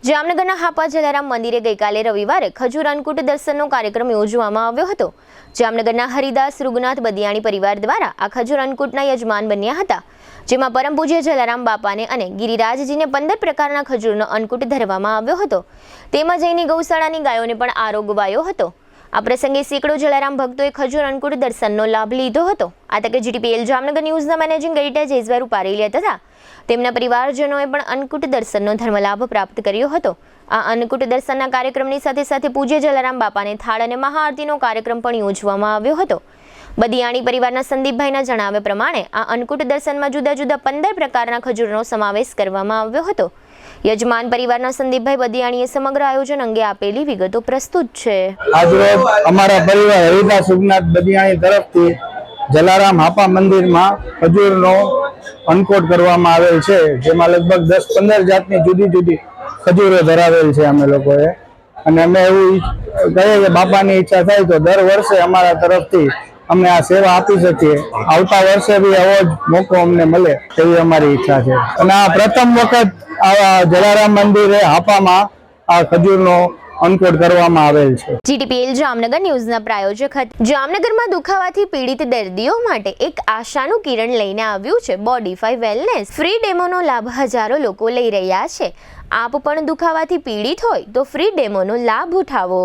જામનગરના હાપા જલારામ મંદિરે ગઈકાલે રવિવારે ખજૂર અન્નકૂટ દર્શનનો કાર્યક્રમ યોજવામાં આવ્યો હતો। જામનગરના હરિદાસ રૂગનાથ બદિયાણી પરિવાર દ્વારા આ ખજૂર અન્નકૂટના યજમાન બન્યા હતા, જેમાં પરમ પૂજ્ય જલારામ બાપાને અને ગિરિરાજજીને 15 પ્રકારના ખજૂરનો અન્નકૂટ ધરવામાં આવ્યો હતો, તેમજ અહીંની ગૌશાળાની ગાયોને પણ આરોગવાયો હતો। આ પ્રસંગે સેંકડો જલારામ ભક્તોએ ખજૂર અન્નકૂટ દર્શનનો લાભ લીધો હતો। આ તકે જીટીપીએલ જામનગર ન્યૂઝના મેનેજિંગ એડિટર જયસભાઈ રૂપારેલિયા તથા તેમના પરિવારજનોએ પણ અન્નકૂટ દર્શનનો ધર્મલાભ પ્રાપ્ત કર્યો હતો। આ અન્નકૂટ દર્શનના કાર્યક્રમની સાથે સાથે પૂજ્ય જલારામ બાપાને થાળ અને મહાઆરતીનો કાર્યક્રમ પણ યોજવામાં આવ્યો હતો। બદિયાણી પરિવારના સંદીપભાઈના જણાવ્યા પ્રમાણે આ અન્નકૂટ દર્શનમાં જુદા જુદા 15 પ્રકારના ખજૂરનો સમાવેશ કરવામાં આવ્યો હતો। યજમાન પરિવારના સંદીપભાઈ બદિયાણીએ સમગ્ર આયોજન અંગે આપેલી વિગતો પ્રસ્તુત છે। આજરોજ અમારા પરિવાર હરિદાસ રૂગનાથ બદિયાણી તરફથી જલારામ હાપા મંદિરમાં ખજૂરનો અન્નકૂટ કરવામાં આવેલ છે, જેમાં લગભગ 10-15 જાતની જુદી જુદી ખજૂરો ધરાવેલ છે અમે લોકોએ। અને અમે એવું કહીએ કે બાપાની ઈચ્છા થાય તો દર વર્ષે અમારા તરફથી અમે આ સેવા આપી શકીએ। આવતા વર્ષે બી આવો જ મોકો અમને મળે તેવી અમારી ઈચ્છા છે। અને આ પ્રથમ વખત આ જલારામ મંદિરે હાપામાં આ ખજૂરનો અન્નકૂટ કરવામાં આવેલ છે। જીટીપીએલ જામનગર ન્યૂઝના પ્રાયોજક જામનગરમાં દુખાવાથી પીડિત દર્દીઓ માટે એક આશાનું કિરણ લઈને આવ્યું છે બોડીફાઈ વેલનેસ। ફ્રી ડેમોનો લાભ હજારો લોકો લઈ રહ્યા છે। આપ પણ દુખાવાથી પીડિત હોય તો ફ્રી ડેમોનો લાભ ઉઠાવો।